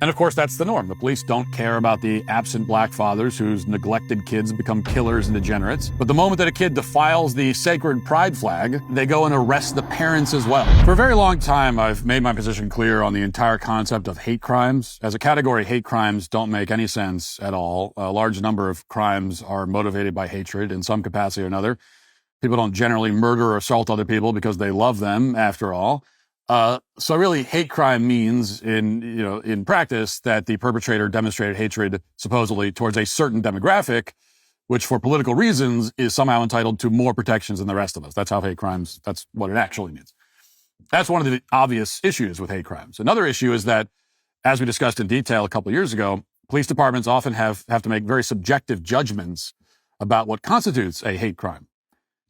And of course, that's the norm. The police don't care about the absent black fathers whose neglected kids become killers and degenerates. But the moment that a kid defiles the sacred pride flag, they go and arrest the parents as well. For a very long time, I've made my position clear on the entire concept of hate crimes. As a category, hate crimes don't make any sense at all. A large number of crimes are motivated by hatred in some capacity or another. People don't generally murder or assault other people because they love them, after all. So really, hate crime means in practice that the perpetrator demonstrated hatred supposedly towards a certain demographic, which for political reasons is somehow entitled to more protections than the rest of us. That's how hate crimes, that's what it actually means. That's one of the obvious issues with hate crimes. Another issue is that, as we discussed in detail a couple of years ago, police departments often have to make very subjective judgments about what constitutes a hate crime.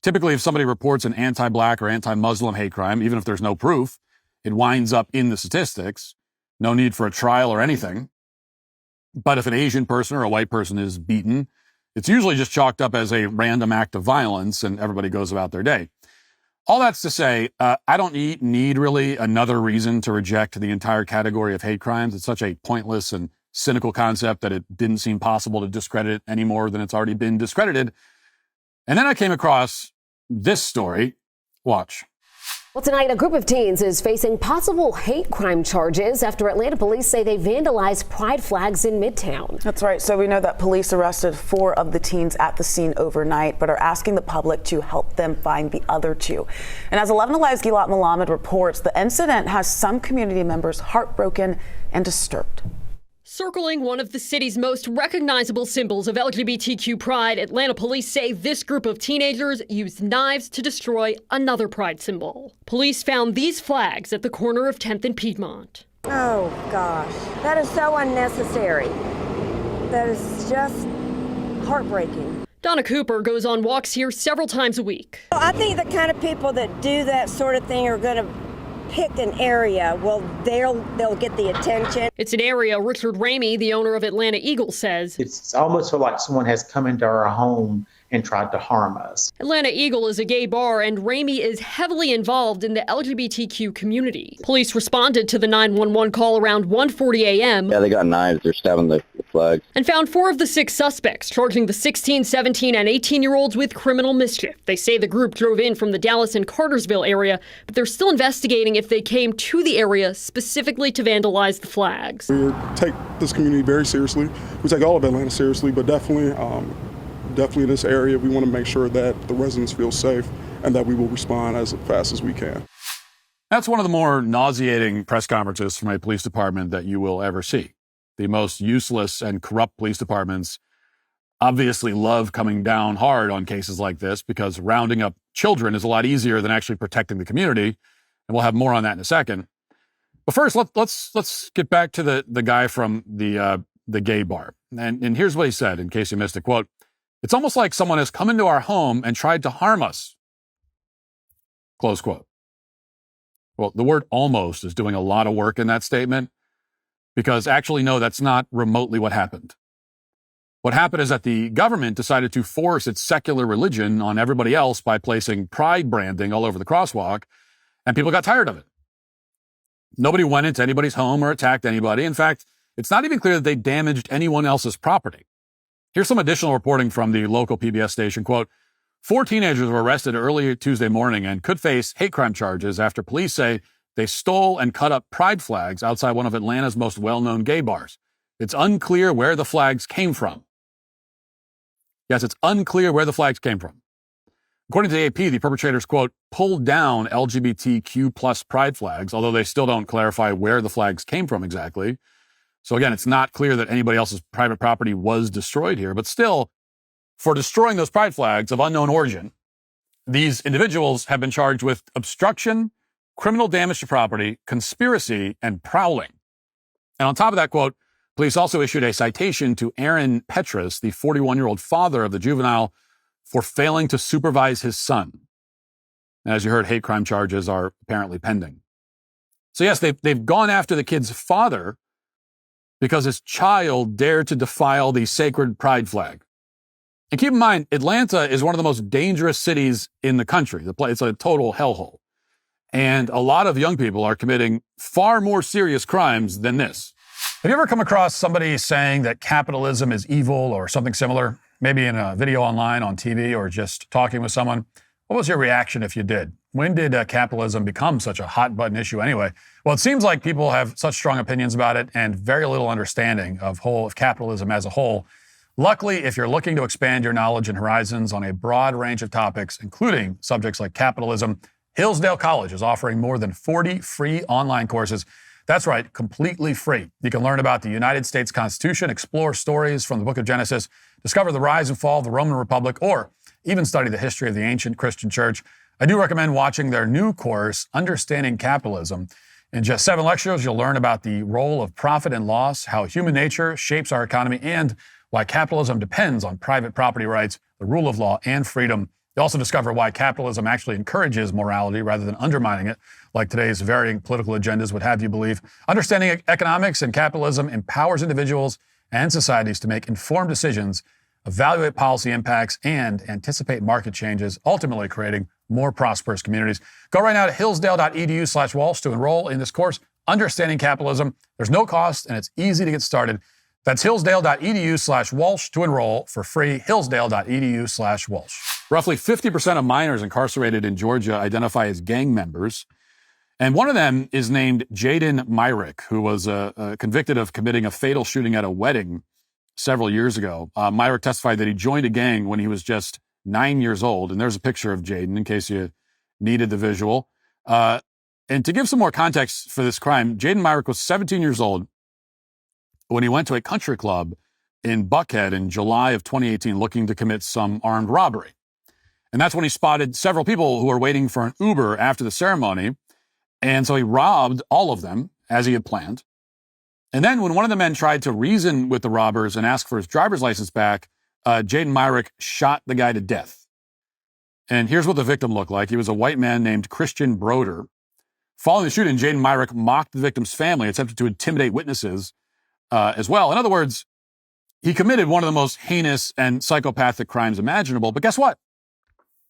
Typically, if somebody reports an anti-black or anti-Muslim hate crime, even if there's no proof, it winds up in the statistics. No need for a trial or anything. But if an Asian person or a white person is beaten, it's usually just chalked up as a random act of violence and everybody goes about their day. All that's to say, I don't need really another reason to reject the entire category of hate crimes. It's such a pointless and cynical concept that it didn't seem possible to discredit it any more than it's already been discredited. And then I came across this story. Watch. Well, tonight, a group of teens is facing possible hate crime charges after Atlanta police say they vandalized pride flags in Midtown. That's right. So we know that police arrested 4 of the teens at the scene overnight, but are asking the public to help them find the other 2. And as 11 Alive's Gilad Malamed reports, the incident has some community members heartbroken and disturbed. Circling one of the city's most recognizable symbols of LGBTQ pride, Atlanta police say this group of teenagers used knives to destroy another pride symbol. Police found these flags at the corner of 10th and Piedmont. Oh, gosh. That is so unnecessary. That is just heartbreaking. Donna Cooper goes on walks here several times a week. I think the kind of people that do that sort of thing are going to pick an area, well, they'll get the attention. It's an area Richard Ramey, the owner of Atlanta Eagle, says it's almost like someone has come into our home and tried to harm us. Atlanta Eagle is a gay bar, and Ramey is heavily involved in the LGBTQ community. Police responded to the 911 call around 1:40 a.m. Yeah, they got knives. They're stabbing the flags. And found 4 of the 6 suspects, charging the 16, 17, and 18-year-olds with criminal mischief. They say the group drove in from the Dallas and Cartersville area, but they're still investigating if they came to the area specifically to vandalize the flags. We take this community very seriously. We take all of Atlanta seriously, but definitely in this area, we want to make sure that the residents feel safe and that we will respond as fast as we can. That's one of the more nauseating press conferences from a police department that you will ever see. The most useless and corrupt police departments obviously love coming down hard on cases like this because rounding up children is a lot easier than actually protecting the community. And we'll have more on that in a second. But first, let's get back to the guy from the gay bar. And here's what he said, in case you missed it. Quote, "It's almost like someone has come into our home and tried to harm us." Close quote. Well, the word almost is doing a lot of work in that statement because actually, no, that's not remotely what happened. What happened is that the government decided to force its secular religion on everybody else by placing pride branding all over the crosswalk, and people got tired of it. Nobody went into anybody's home or attacked anybody. In fact, it's not even clear that they damaged anyone else's property. Here's some additional reporting from the local PBS station. Quote, 4 teenagers were arrested early Tuesday morning and could face hate crime charges after police say they stole and cut up pride flags outside one of Atlanta's most well-known gay bars. It's unclear where the flags came from. Yes, it's unclear where the flags came from. According to the AP, the perpetrators, quote, pulled down LGBTQ plus pride flags, although they still don't clarify where the flags came from exactly. So again, it's not clear that anybody else's private property was destroyed here, but still, for destroying those pride flags of unknown origin, these individuals have been charged with obstruction, criminal damage to property, conspiracy, and prowling. And on top of that, quote, police also issued a citation to Aaron Petrus, the 41-year-old father of the juvenile, for failing to supervise his son. And as you heard, hate crime charges are apparently pending. So yes, they've gone after the kid's father because his child dared to defile the sacred pride flag. And keep in mind, Atlanta is one of the most dangerous cities in the country. It's a total hellhole. And a lot of young people are committing far more serious crimes than this. Have you ever come across somebody saying that capitalism is evil or something similar? Maybe in a video online, on TV, or just talking with someone? What was your reaction if you did? When did capitalism become such a hot button issue anyway? Well, it seems like people have such strong opinions about it and very little understanding of capitalism as a whole. Luckily, if you're looking to expand your knowledge and horizons on a broad range of topics, including subjects like capitalism, Hillsdale College is offering more than 40 free online courses. That's right, completely free. You can learn about the United States Constitution, explore stories from the book of Genesis, discover the rise and fall of the Roman Republic, or even study the history of the ancient Christian church. I do recommend watching their new course, Understanding Capitalism. In just 7 lectures, you'll learn about the role of profit and loss, how human nature shapes our economy, and why capitalism depends on private property rights, the rule of law, and freedom. You'll also discover why capitalism actually encourages morality rather than undermining it, like today's varying political agendas would have you believe. Understanding economics and capitalism empowers individuals and societies to make informed decisions, evaluate policy impacts, and anticipate market changes, ultimately creating more prosperous communities. Go right now to hillsdale.edu/Walsh to enroll in this course, Understanding Capitalism. There's no cost, and it's easy to get started. That's hillsdale.edu/Walsh to enroll for free, hillsdale.edu/Walsh. Roughly 50% of minors incarcerated in Georgia identify as gang members. And one of them is named Jaden Myrick, who was convicted of committing a fatal shooting at a wedding several years ago. Myrick testified that he joined a gang when he was just 9 years old. And there's a picture of Jaden in case you needed the visual. And to give some more context for this crime, Jaden Myrick was 17 years old when he went to a country club in Buckhead in July of 2018 looking to commit some armed robbery. And that's when he spotted several people who were waiting for an Uber after the ceremony. And so he robbed all of them as he had planned. And then when one of the men tried to reason with the robbers and ask for his driver's license back, Jaden Myrick shot the guy to death. And here's what the victim looked like. He was a white man named Christian Broder. Following the shooting, Jaden Myrick mocked the victim's family, attempted to intimidate witnesses as well. In other words, he committed one of the most heinous and psychopathic crimes imaginable. But guess what?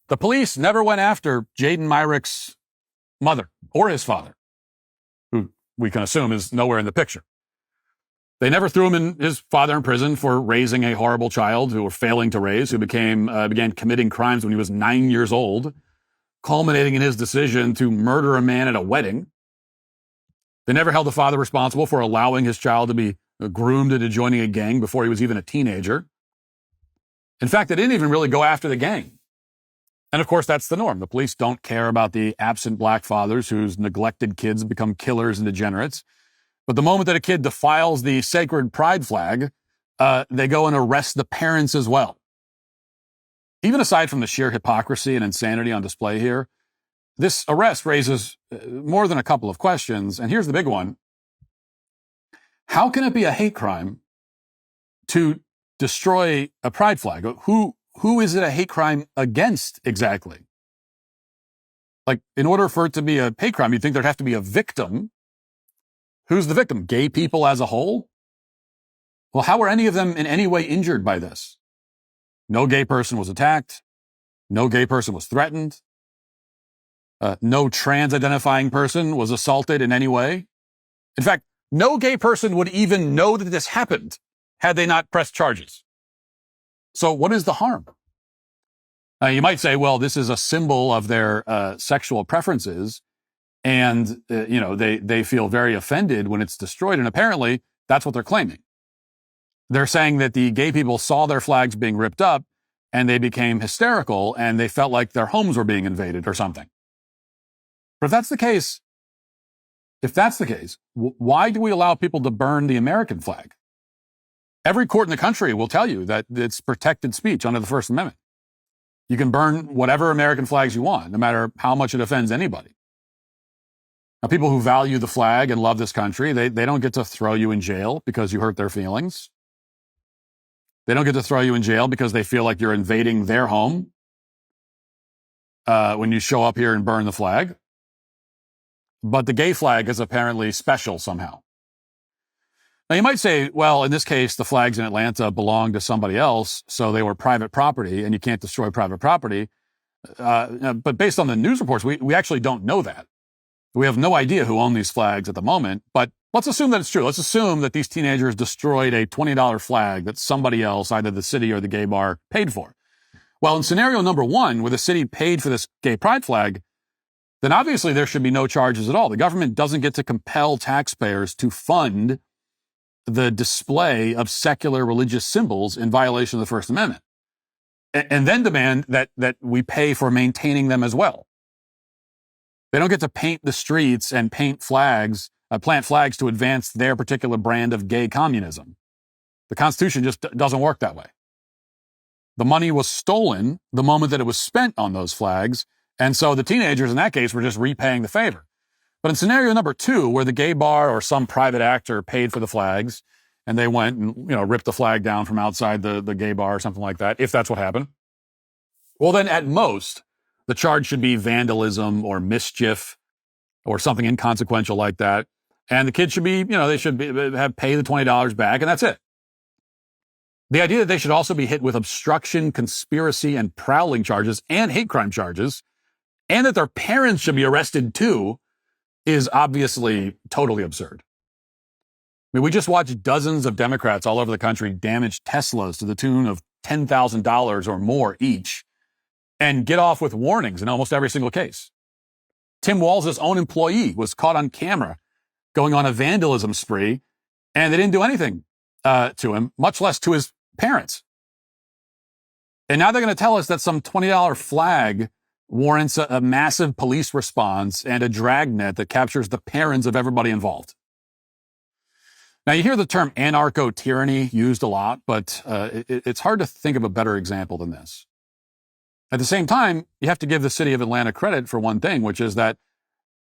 The police never went after Jaden Myrick's mother or his father, who we can assume is nowhere in the picture. They never threw his father in prison for raising a horrible child who were failing to raise, who began committing crimes when he was 9 years old, culminating in his decision to murder a man at a wedding. They never held the father responsible for allowing his child to be groomed into joining a gang before he was even a teenager. In fact, they didn't even really go after the gang. And of course, that's the norm. The police don't care about the absent black fathers whose neglected kids become killers and degenerates. But the moment that a kid defiles the sacred pride flag, they go and arrest the parents as well. Even aside from the sheer hypocrisy and insanity on display here, this arrest raises more than a couple of questions. And here's the big one. How can it be a hate crime to destroy a pride flag? Who is it a hate crime against exactly? Like, in order for it to be a hate crime, you'd think there'd have to be a victim. Who's the victim? Gay people as a whole? Well, how were any of them in any way injured by this? No gay person was attacked. No gay person was threatened. No trans-identifying person was assaulted in any way. In fact, no gay person would even know that this happened had they not pressed charges. So what is the harm? You might say, well, this is a symbol of their sexual preferences, and they feel very offended when it's destroyed. And apparently, that's what they're claiming. They're saying that the gay people saw their flags being ripped up, and they became hysterical, and they felt like their homes were being invaded or something. But if that's the case, why do we allow people to burn the American flag? Every court in the country will tell you that it's protected speech under the First Amendment. You can burn whatever American flags you want, no matter how much it offends anybody. Now, people who value the flag and love this country, they don't get to throw you in jail because you hurt their feelings. They don't get to throw you in jail because they feel like you're invading their home when you show up here and burn the flag. But the gay flag is apparently special somehow. Now, you might say, well, in this case, the flags in Atlanta belong to somebody else, so they were private property, and you can't destroy private property. But based on the news reports, we actually don't know that. We have no idea who owned these flags at the moment, but Let's assume that it's true. Let's assume that these teenagers destroyed a $20 flag that somebody else, either the city or the gay bar, paid for. Well, in scenario number one, where the city paid for this gay pride flag, then obviously there should be no charges at all. The government doesn't get to compel taxpayers to fund the display of secular religious symbols in violation of the First Amendment, and then demand that we pay for maintaining them as well. They don't get to paint the streets and paint flags, plant flags to advance their particular brand of gay communism. The Constitution just doesn't work that way. The money was stolen the moment that it was spent on those flags, and so the teenagers in that case were just repaying the favor. But in scenario number two, where the gay bar or some private actor paid for the flags, and they went and ripped the flag down from outside the gay bar or something like that, if that's what happened, well then at most, the charge should be vandalism or mischief or something inconsequential like that. And the kids should be, they should have pay the $20 back, and that's it. The idea that they should also be hit with obstruction, conspiracy, and prowling charges and hate crime charges, and that their parents should be arrested too, is obviously totally absurd. I mean, we just watched dozens of Democrats all over the country damage Teslas to the tune of $10,000 or more each and get off with warnings in almost every single case. Tim Walsh's own employee was caught on camera going on a vandalism spree, and they didn't do anything to him, much less to his parents. And now they're going to tell us that some $20 flag warrants a massive police response and a dragnet that captures the parents of everybody involved. Now, you hear the term anarcho-tyranny used a lot, but it's hard to think of a better example than this. At the same time, you have to give the city of Atlanta credit for one thing, which is that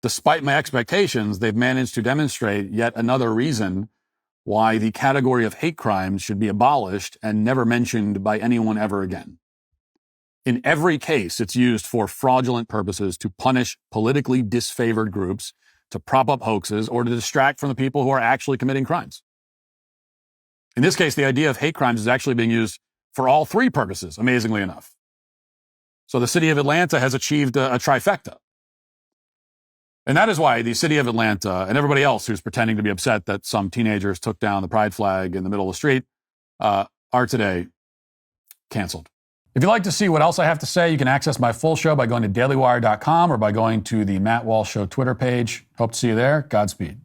despite my expectations, they've managed to demonstrate yet another reason why the category of hate crimes should be abolished and never mentioned by anyone ever again. In every case, it's used for fraudulent purposes to punish politically disfavored groups, to prop up hoaxes, or to distract from the people who are actually committing crimes. In this case, the idea of hate crimes is actually being used for all three purposes, amazingly enough. So the city of Atlanta has achieved a trifecta. And that is why the city of Atlanta and everybody else who's pretending to be upset that some teenagers took down the pride flag in the middle of the street are today canceled. If you'd like to see what else I have to say, you can access my full show by going to dailywire.com or by going to the Matt Walsh Show Twitter page. Hope to see you there. Godspeed.